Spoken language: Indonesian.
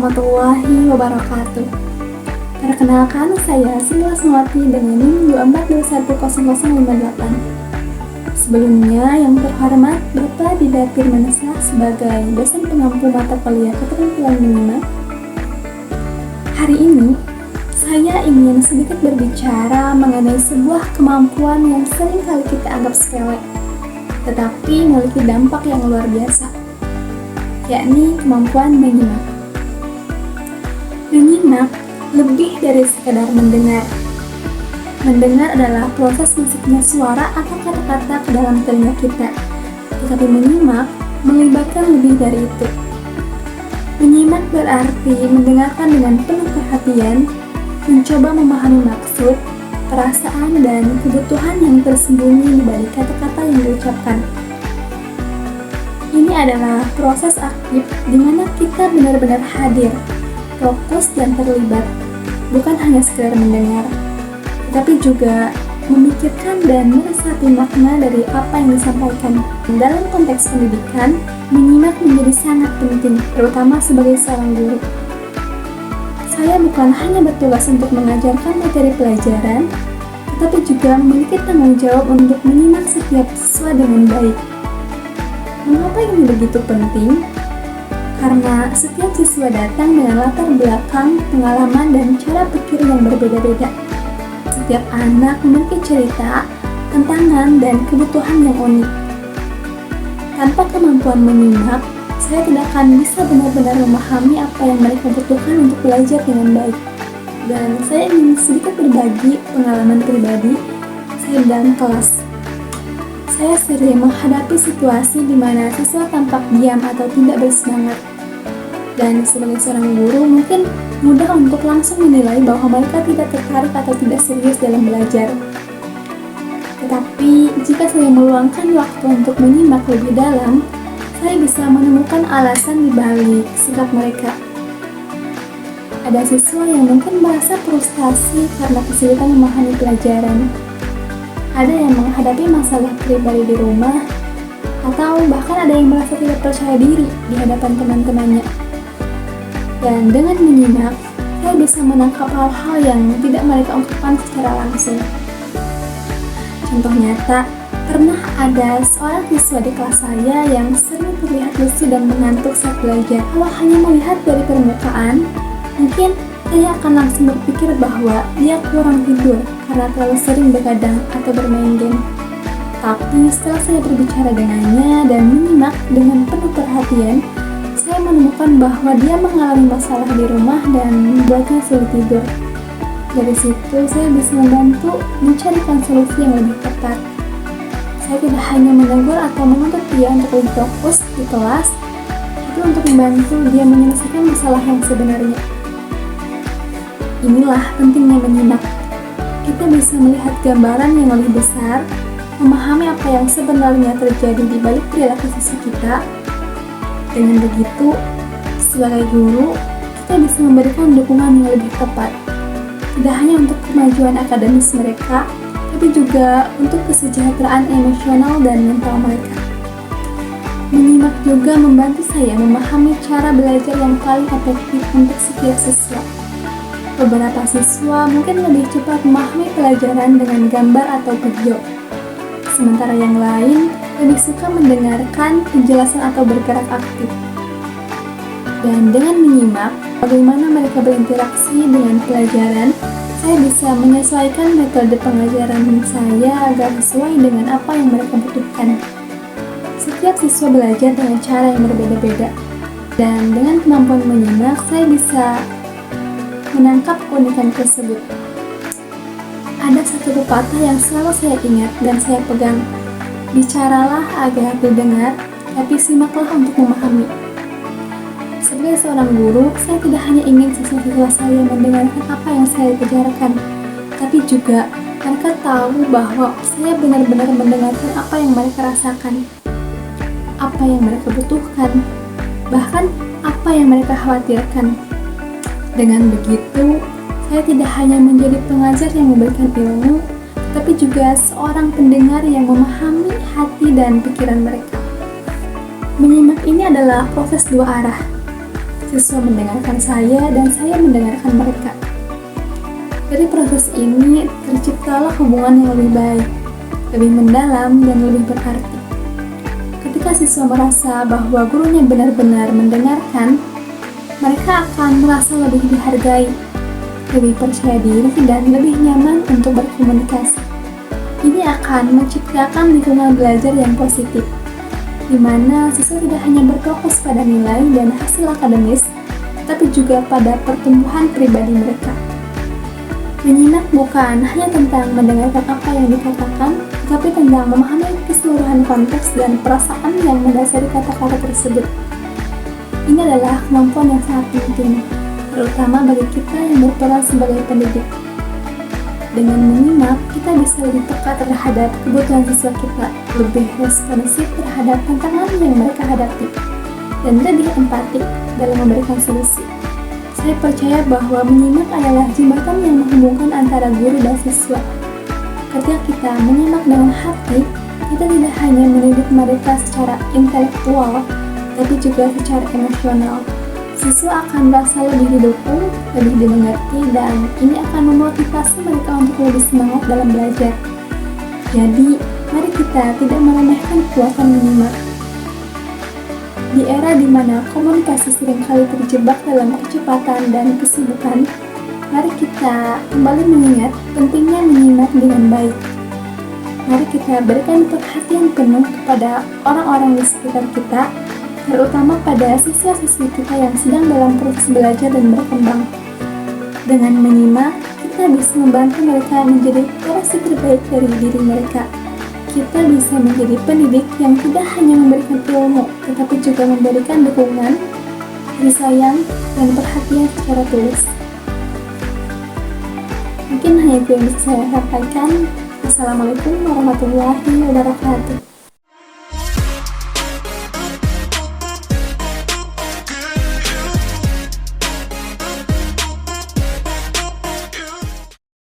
warahmatullahi wabarakatuh. Perkenalkan, saya Sila Smawati dengan NIM 2421058. Sebelumnya, yang terhormat Bapak Dida Firmansyah sebagai dosen pengampu mata kuliah keterampilan menyimak. Hari ini, saya ingin sedikit berbicara mengenai sebuah kemampuan yang sering kali kita anggap sepele, tetapi memiliki dampak yang luar biasa, yakni kemampuan menyimak. Menyimak lebih dari sekadar mendengar. Mendengar adalah proses masuknya suara atau kata-kata ke dalam telinga kita, tetapi menyimak melibatkan lebih dari itu. Menyimak berarti mendengarkan dengan penuh perhatian, mencoba memahami maksud, perasaan, dan kebutuhan yang tersembunyi di balik kata-kata yang diucapkan. Ini adalah proses aktif di mana kita benar-benar hadir, fokus dan terlibat, bukan hanya sekedar mendengar, tetapi juga memikirkan dan meresapi makna dari apa yang disampaikan. Dalam konteks pendidikan, menyimak menjadi sangat penting, terutama sebagai seorang guru. Saya bukan hanya bertugas untuk mengajarkan materi pelajaran, tetapi juga memiliki tanggung jawab untuk menyimak setiap siswa dengan baik. Mengapa ini begitu penting? Karena setiap siswa datang dengan latar belakang, pengalaman, dan cara pikir yang berbeda-beda. Setiap anak memiliki cerita, tantangan, dan kebutuhan yang unik. Tanpa kemampuan menyimak, saya tidak akan bisa benar-benar memahami apa yang mereka butuhkan untuk belajar dengan baik. Dan saya ingin sedikit berbagi pengalaman pribadi saya dalam kelas. Saya sering menghadapi situasi di mana siswa tampak diam atau tidak bersemangat. Dan sebagai seorang guru, mungkin mudah untuk langsung menilai bahwa mereka tidak tertarik atau tidak serius dalam belajar. Tetapi, jika saya meluangkan waktu untuk menyimak lebih dalam, saya bisa menemukan alasan di balik sikap mereka. Ada siswa yang mungkin merasa frustasi karena kesulitan memahami pelajaran. Ada yang menghadapi masalah pribadi di rumah, atau bahkan ada yang merasa tidak percaya diri di hadapan teman-temannya. Dan dengan menyimak, saya bisa menangkap hal-hal yang tidak mereka ungkapkan secara langsung. Contoh nyata, pernah ada seorang siswa di kelas saya yang sering terlihat lesu dan mengantuk saat belajar. Kalau hanya melihat dari permukaan, mungkin saya akan langsung berpikir bahwa dia kurang tidur karena terlalu sering begadang atau bermain game. Tapi setelah saya berbicara dengannya dan menyimak dengan penuh perhatian, saya menemukan bahwa dia mengalami masalah di rumah dan membuatnya sulit tidur. Dari situ, saya bisa membantu mencarikan solusi yang lebih tepat. Saya tidak hanya menegur atau menuntut dia untuk lebih fokus di kelas, tapi untuk membantu dia menyelesaikan masalah yang sebenarnya. Inilah pentingnya menyimak. Kita bisa melihat gambaran yang lebih besar, memahami apa yang sebenarnya terjadi di balik perilaku siswa kita. Dengan begitu, sebagai guru, kita bisa memberikan dukungan yang lebih tepat, tidak hanya untuk kemajuan akademis mereka, tapi juga untuk kesejahteraan emosional dan mental mereka. Menyimak juga membantu saya memahami cara belajar yang paling efektif untuk setiap siswa. Beberapa siswa mungkin lebih cepat memahami pelajaran dengan gambar atau video, sementara yang lain lebih suka mendengarkan penjelasan atau bergerak aktif. Dan dengan menyimak bagaimana mereka berinteraksi dengan pelajaran, saya bisa menyesuaikan metode pengajaran saya agar sesuai dengan apa yang mereka butuhkan. Setiap siswa belajar dengan cara yang berbeda-beda, dan dengan kemampuan menyimak, saya bisa menangkap keunikan tersebut. Ada satu pepatah yang selalu saya ingat dan saya pegang. Bicaralah agar didengar, tapi simaklah untuk memahami. Sebagai seorang guru, saya tidak hanya ingin siswa-siswa saya mendengarkan apa yang saya ajarkan, tapi juga mereka tahu bahwa saya benar-benar mendengarkan apa yang mereka rasakan, apa yang mereka butuhkan, bahkan apa yang mereka khawatirkan. Dengan begitu, saya tidak hanya menjadi pengajar yang memberikan ilmu, tapi juga seorang pendengar yang memahami hati dan pikiran mereka. Menyimak ini adalah proses dua arah. Siswa mendengarkan saya dan saya mendengarkan mereka. Dari proses ini terciptalah hubungan yang lebih baik, lebih mendalam dan lebih berarti. Ketika siswa merasa bahwa gurunya benar-benar mendengarkan, mereka akan merasa lebih dihargai, lebih percaya diri, dan lebih nyaman untuk berkomunikasi. Ini akan menciptakan lingkungan belajar yang positif, di mana siswa tidak hanya berfokus pada nilai dan hasil akademis, tapi juga pada pertumbuhan pribadi mereka. Menyimak bukan hanya tentang mendengarkan apa yang dikatakan, tetapi tentang memahami keseluruhan konteks dan perasaan yang mendasari kata-kata tersebut. Ini adalah kemampuan yang sangat penting, terutama bagi kita yang berperan sebagai pendidik. Dengan menyimak, kita bisa lebih peka terhadap kebutuhan siswa kita, lebih responsif terhadap tantangan yang mereka hadapi, dan lebih empatik dalam memberikan solusi. Saya percaya bahwa menyimak adalah jembatan yang menghubungkan antara guru dan siswa. Ketika kita menyimak dengan hati, kita tidak hanya mendidik mereka secara intelektual, tapi juga secara emosional. Siswa akan merasa lebih didukung, lebih dimengerti, dan ini akan memotivasi mereka untuk lebih semangat dalam belajar. Jadi, mari kita tidak meremehkan kekuatan menyimak. Di era di mana komunikasi seringkali terjebak dalam kecepatan dan kesibukan, mari kita kembali mengingat pentingnya menyimak dengan baik. Mari kita berikan perhatian penuh kepada orang-orang di sekitar kita, terutama pada siswa-siswi kita yang sedang dalam proses belajar dan berkembang. Dengan menyimak, kita bisa membantu mereka menjadi versi terbaik dari diri mereka. Kita bisa menjadi pendidik yang tidak hanya memberikan ilmu, tetapi juga memberikan dukungan, kasih sayang, dan perhatian secara tulus. Mungkin hanya itu yang bisa saya sampaikan. Assalamualaikum warahmatullahi wabarakatuh.